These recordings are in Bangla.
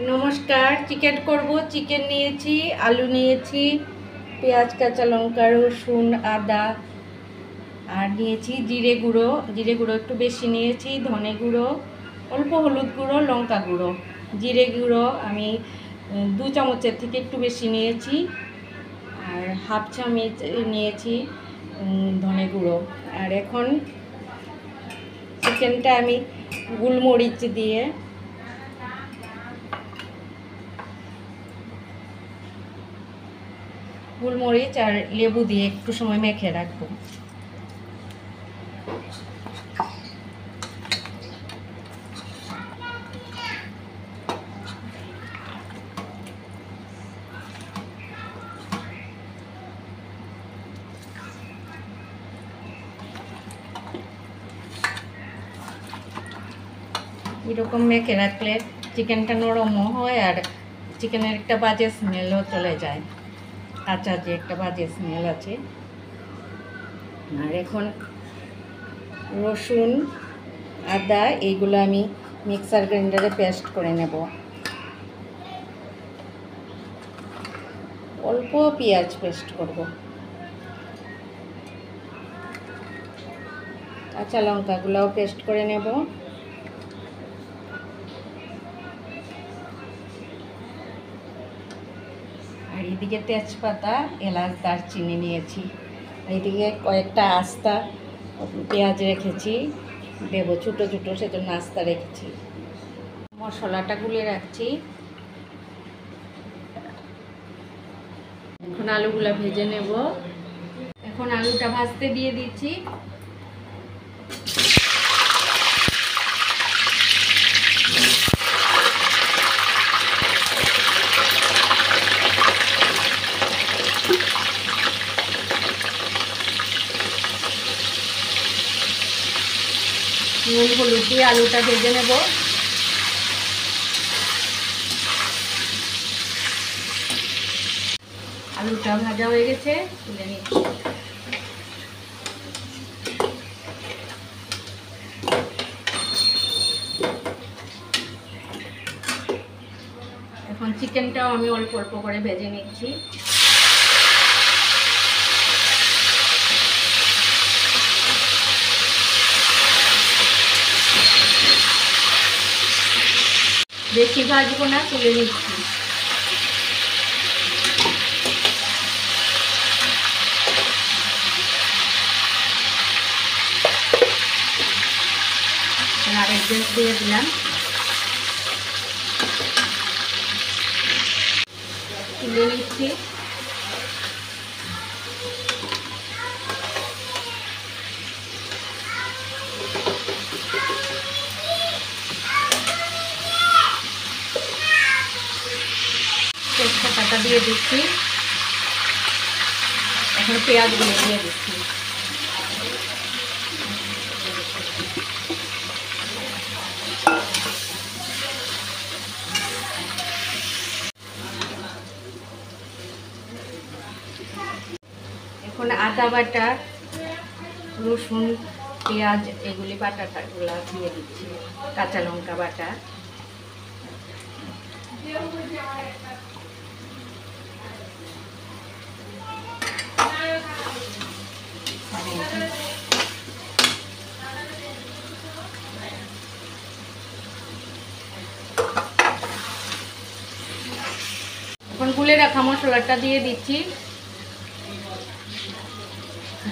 নমস্কার। চিকেন করব। চিকেন নিয়েছি, আলু নিয়েছি, পেঁয়াজ, কাঁচা লঙ্কা, রসুন, আদা, আর নিয়েছি জিরে গুঁড়ো একটু বেশি নিয়েছি, ধনে গুঁড়ো অল্প, হলুদ গুঁড়ো, লঙ্কা গুঁড়ো, জিরে গুঁড়ো আমি 2 চামচের থেকে একটু বেশি নিয়েছি, আর হাফ চামচ নিয়েছি ধনে গুঁড়ো। আর এখন চিকেনটা আমি গোলমরিচ দিয়ে গোলমরিচ আর লেবু দিয়ে একটু সময় মেখে রাখবো। এরকম মেখে রাখলে চিকেনটা নরমও হয় আর চিকেনের একটা বাজে স্মেলও চলে যায়, কাঁচা যে একটা বাজে স্মেল আছে। আর এখন রসুন, আদা এইগুলো আমি মিক্সার গ্রাইন্ডারে পেস্ট করে নেব। অল্প পেঁয়াজ পেস্ট করব, কাঁচা লঙ্কাগুলোও পেস্ট করে নেব। আর এদিকে তেজপাতা, এলাচ, দারচিনি নিয়েছি। এইদিকে কয়েকটা আস্তা পেঁয়াজ রেখেছি, দেবো ছোটো ছোটো, সেজন্য আস্তা রেখেছি। মশলাটা গুলে রাখছি। এখন আলুগুলা ভেজে নেব। এখন আলুটা ভাজতে দিয়ে দিচ্ছি। নুন হলুদ দিয়ে আলুটা ভেজে নেব। আলুটা ভাজা হয়ে গেছে, তুলে নিচ্ছি। এখন চিকেনটাও আমি অল্প অল্প করে ভেজে নিচ্ছি। বেশি ভাজবো না, তুলে নিচ্ছি। আরেক গ্যাস দিয়ে দিলাম, তুলে নিচ্ছি। তেজপাতা দিয়ে দিচ্ছি। এখন পেঁয়াজগুলো দিয়ে দিচ্ছি। এখন আদা বাটা, রসুন, পেঁয়াজ এগুলি বাটাগুলো দিয়ে দিচ্ছি, কাঁচা লঙ্কা বাটা। এখন গুলে রাখা মশলাটা দিয়ে দিচ্ছি।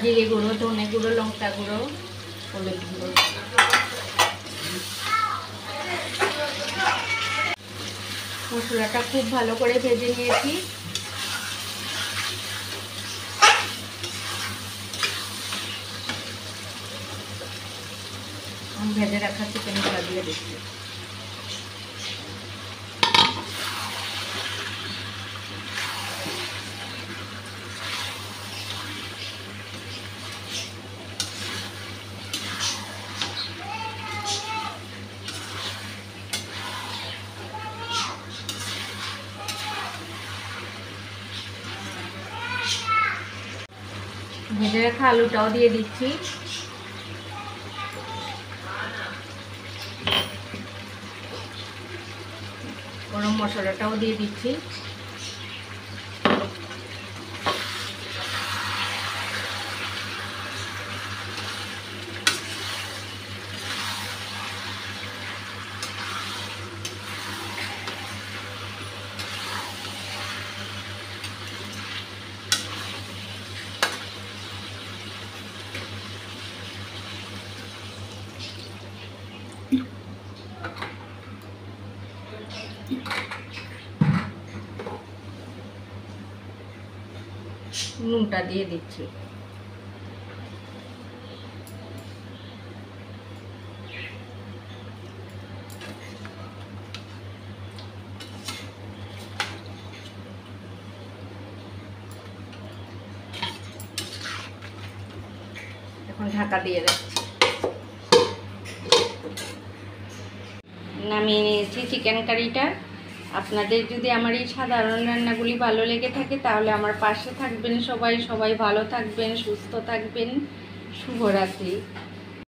জিরে গুঁড়ো, ধনে গুঁড়ো, লঙ্কা গুঁড়ো, হলুদ গুঁড়ো। মশলাটা খুব ভালো করে ভেজে নিয়েছি। আমি ভেজে রাখা চিকেনগুলো দিয়ে দিচ্ছি। ভেজে রাখা আলুটাও দিয়ে দিচ্ছি। গরম মশলাটাও দিয়ে দিচ্ছি। নুনটা দিয়ে দিচ্ছি। এখন ঢাকা দিয়ে রাখছি। নামিয়ে নিয়েছি চিকেন কারিটা। আপনাদের যদি আমার এই সাধারণ রান্নাগুলি ভালো লেগে থাকে তাহলে আমার পাশে থাকবেন। সবাই ভালো থাকবেন, সুস্থ থাকবেন। শুভরাত্রি।